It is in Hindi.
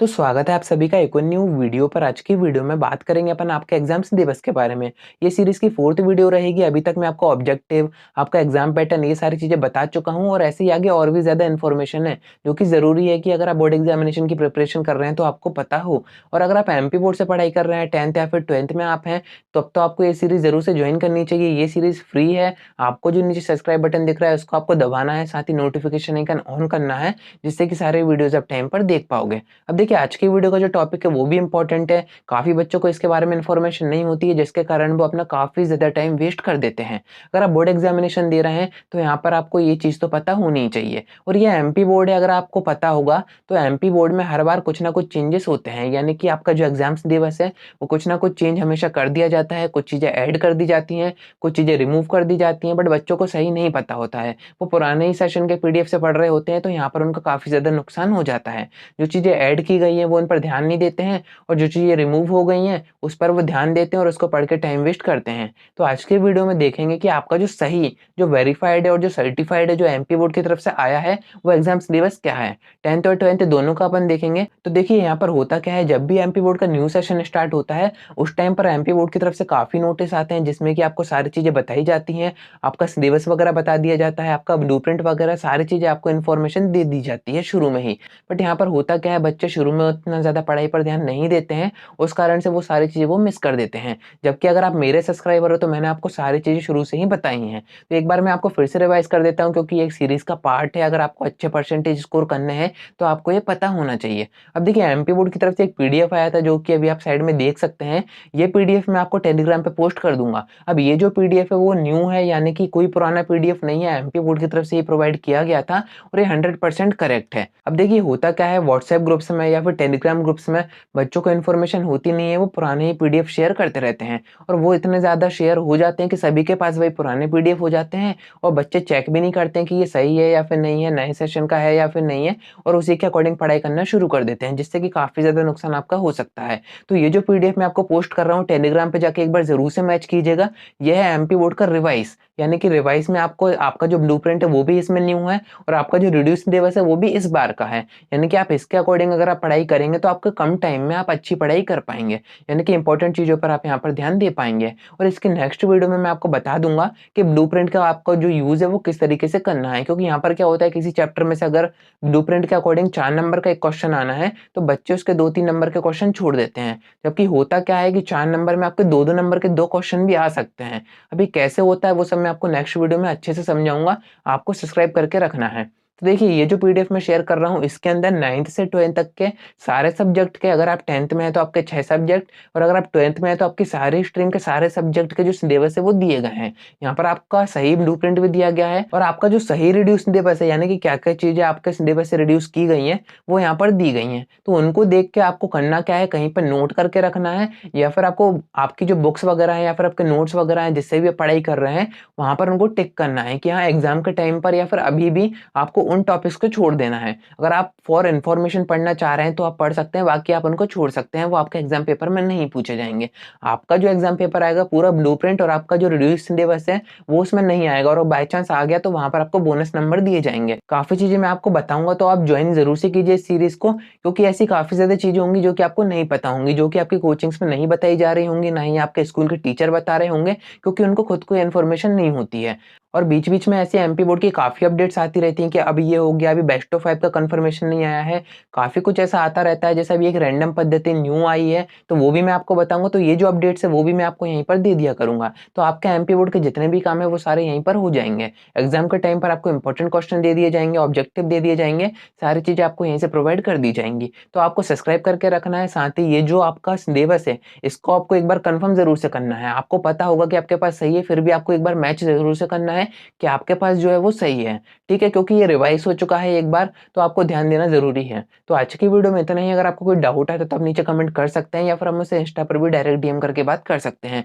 तो स्वागत है आप सभी का एक और न्यू वीडियो पर। आज की वीडियो में बात करेंगे अपन आपके एग्जाम सिलेबस के बारे में। ये सीरीज की 4th वीडियो रहेगी। अभी तक मैं आपको ऑब्जेक्टिव, आपका एग्जाम पैटर्न, ये सारी चीजें बता चुका हूँ और ऐसे ही आगे और भी ज्यादा इन्फॉर्मेशन है जो कि जरूरी है कि अगर आप बोर्ड एग्जामिनेशन की प्रिपरेशन कर रहे हैं तो आपको पता हो। और अगर आप एमपी बोर्ड से पढ़ाई कर रहे हैं, 10th या फिर 12th में आप हैं, तो अब तो आपको ये सीरीज जरूर से ज्वाइन करनी चाहिए। ये सीरीज फ्री है। आपको जो नीचे सब्सक्राइब बटन दिख रहा है उसको आपको दबाना है, साथ ही नोटिफिकेशन आइकन ऑन करना है, जिससे कि सारे वीडियोज आप टाइम पर देख पाओगे। अब देखिए, आज की वीडियो का जो टॉपिक है वो भी इंपॉर्टेंट है। काफी बच्चों को इसके बारे में इन्फॉर्मेशन नहीं होती है, जिसके कारण वो अपना काफी ज्यादा टाइम वेस्ट कर देते हैं। अगर आप बोर्ड एग्जामिनेशन दे रहे हैं तो यहाँ पर आपको ये चीज तो पता होनी ही चाहिए। और ये एमपी बोर्ड है, अगर आपको पता होगा तो एमपी बोर्ड में हर बार कुछ ना कुछ चेंजेस होते हैं, यानी कि आपका जो एग्जाम सिलेबस है वो कुछ ना कुछ चेंज हमेशा कर दिया जाता है। कुछ चीजें ऐड कर दी जाती हैं, कुछ चीजें रिमूव कर दी जाती हैं, बट बच्चों को सही नहीं पता होता है। वो पुराने ही सेशन के पीडीएफ से पढ़ रहे होते हैं, तो यहाँ पर उनका काफी ज्यादा नुकसान हो जाता है। जो चीजें ऐड की गई हैं वो उन पर ध्यान नहीं देते हैं, और जो चीजें रिमूव हो गई हैं उस पर वो ध्यान देते हैं और उसको पढ़ के टाइम वेस्ट करते हैं। तो आज के वीडियो में देखेंगे कि आपका जो सही, जो वेरीफाइड है और जो सर्टिफाइड है, जो एमपी बोर्ड की तरफ से आया है, वो एग्जाम सिलेबस क्या है। 10th और 12th दोनों का अपन देखेंगे। तो देखिए, यहाँ पर होता क्या है, जब भी एमपी बोर्ड का न्यू सेशन स्टार्ट होता है उस टाइम पर एमपी बोर्ड की तरफ से काफी नोटिस आते हैं, जिसमें कि आपको सारी चीजें बताई जाती हैं। आपका सिलेबस वगैरह बता दिया जाता है, आपका ब्लूप्रिंट वगैरह सारी चीजें आपको इन्फॉर्मेशन दे दी जाती है शुरू में ही। बट यहाँ पर होता क्या है, बच्चे शुरू में उतना ज़्यादा पढ़ाई पर ध्यान नहीं देते हैं, उस कारण से वो सारी चीज़ें वो मिस कर देते हैं। जबकि अगर आप मेरे सब्सक्राइबर हो तो मैंने आपको सारी चीज़ें शुरू से ही बताई हैं। तो एक बार मैं आपको फिर से रिवाइज कर देता हूँ, क्योंकि ये एक सीरीज का पार्ट है। अगर आपको अच्छे परसेंटेज स्कोर करने हैं तो आपको ये पता होना चाहिए। अब देखिए, एमपी बोर्ड की तरफ से एक पीडीएफ आया था जो कि अभी आप साइड में देख सकते हैं। ये पीडीएफ मैं आपको टेलीग्राम पे पोस्ट कर दूंगा। अब ये जो पीडीएफ है वो न्यू है, यानी कि कोई पुराना पीडीएफ नहीं है, एमपी बोर्ड की तरफ से ये प्रोवाइड किया गया था और ये 100% करेक्ट है। अब देखिए, होता क्या है, व्हाट्सएप ग्रुप्स में या फिर टेलीग्राम ग्रुप्स में बच्चों को इन्फॉर्मेशन होती नहीं है, वो पुराने ही पीडीएफ शेयर करते रहते हैं। और वो इतने ज़्यादा शेयर हो जाते हैं कि सभी के पास वही पुराने पीडीएफ हो जाते हैं, और बच्चे चेक भी नहीं करते हैं कि ये सही है या फिर नहीं है, नए सेशन का है या फिर नहीं है, और उसी के अकॉर्डिंग पढ़ाई करना शुरू कर देते हैं, जिससे कि काफ़ी ज़्यादा नुकसान आपका हो सकता है। तो ये जो पीडीएफ मैं आपको पोस्ट कर रहा हूँ, टेलीग्राम पे जाके एक बार जरूर से मैच कीजिएगा। यह है एमपी बोर्ड का रिवाइज, यानी कि रिवाइज में आपको आपका जो ब्लूप्रिंट है वो भी इसमें न्यू है, और आपका जो रिड्यूस सिलेबस है वो भी इस बार का है। यानी कि आप इसके अकॉर्डिंग अगर आप पढ़ाई करेंगे तो आपको कम टाइम में आप अच्छी पढ़ाई कर पाएंगे, यानी कि इंपॉर्टेंट चीज़ों पर आप यहाँ पर ध्यान दे पाएंगे। और इसके नेक्स्ट वीडियो में मैं आपको बता दूंगा कि ब्लूप्रिंट का आपका जो यूज़ है वो किस तरीके से करना है, क्योंकि यहाँ पर क्या होता है, किसी चैप्टर में से अगर ब्लूप्रिंट के अकॉर्डिंग 4 नंबर का एक क्वेश्चन आना है तो बच्चे उसके 2-3 नंबर के क्वेश्चन छोड़ देते हैं। जबकि होता क्या है कि 4 नंबर में आपके 2-2 नंबर के 2 क्वेश्चन भी आ सकते हैं। अभी कैसे होता है वो सब मैं आपको नेक्स्ट वीडियो में अच्छे से समझाऊंगा। आपको सब्सक्राइब करके रखना है। तो देखिए, ये जो पीडीएफ मैं शेयर कर रहा हूँ इसके अंदर 9th से 12th तक के सारे सब्जेक्ट के, अगर आप 10th में है तो आपके 6 सब्जेक्ट, और अगर आप 12th में है तो आपकी सारे स्ट्रीम के सारे सब्जेक्ट के जो सिलेबस है वो दिए गए हैं। यहाँ पर आपका सही ब्लूप्रिंट भी दिया गया है, और आपका जो सही रिड्यूस सिलेबस है, यानी कि क्या क्या चीजें आपके सिलेबस से रिड्यूस की गई हैं वो यहाँ पर दी गई हैं। तो उनको देख के आपको करना क्या है, कहीं पर नोट करके रखना है, या फिर आपको आपकी जो बुक्स वगैरह है या फिर आपके नोट्स वगैरह हैं जिससे भी आप पढ़ाई कर रहे हैं वहां पर उनको टिक करना है कि हाँ, एग्जाम के टाइम पर या फिर अभी भी आपको उन टॉपिक्स को छोड़ देना है। अगर आप फॉर इन्फॉर्मेशन पढ़ना चाह रहे हैं तो आप पढ़ सकते हैं, बाकी आप उनको छोड़ सकते हैं, वो आपके एग्जाम पेपर में नहीं पूछे जाएंगे। आपका जो एग्जाम पेपर आएगा पूरा ब्लूप्रिंट और आपका जो रिड्यूस सिलेबस है वो उसमें नहीं आएगा, और बाई चांस आ गया तो वहां पर आपको बोनस नंबर दिए जाएंगे। काफी चीजें मैं आपको बताऊंगा, तो आप ज्वाइन जरूर से कीजिए इस सीरीज को, क्योंकि ऐसी काफी ज्यादा चीजें होंगी जो कि आपको नहीं पता होंगी, जो कि आपकी कोचिंग्स में नहीं बताई जा रही होंगी, ना ही आपके स्कूल के टीचर बता रहे होंगे, क्योंकि उनको खुद को इन्फॉर्मेशन नहीं होती है। और बीच बीच में ऐसे एमपी बोर्ड की काफी अपडेट्स आती रहती हैं कि अभी ये हो गया, अभी बेस्ट ऑफ 5 का कंफर्मेशन नहीं आया है, काफी कुछ ऐसा आता रहता है। जैसे अभी एक रैंडम पद्धति न्यू आई है तो वो भी मैं आपको बताऊंगा। तो ये जो अपडेट्स है वो भी मैं आपको यहीं पर दे दिया करूंगा, तो आपके एमपी बोर्ड के जितने भी काम है वो सारे यहीं पर हो जाएंगे। एग्जाम के टाइम पर आपको इंपॉर्टेंट क्वेश्चन दे दिए जाएंगे, ऑब्जेक्टिव दे दिए जाएंगे, सारी चीजें आपको यहीं से प्रोवाइड कर दी जाएंगी। तो आपको सब्सक्राइब करके रखना है। साथ ही ये जो आपका सिलेबस है इसको आपको एक बार कंफर्म जरूर से करना है। आपको पता होगा कि आपके पास सही है, फिर भी आपको एक बार मैच जरूर से करना है कि आपके पास जो है वो सही है। ठीक है, क्योंकि ये रिवाइज हो चुका है एक बार, तो आपको ध्यान देना जरूरी है। तो आज की वीडियो में इतना ही। अगर आपको कोई डाउट है तो आप नीचे कमेंट कर सकते हैं, या फिर हम मुझसे इंस्टा पर भी डायरेक्ट डीएम करके बात कर सकते हैं।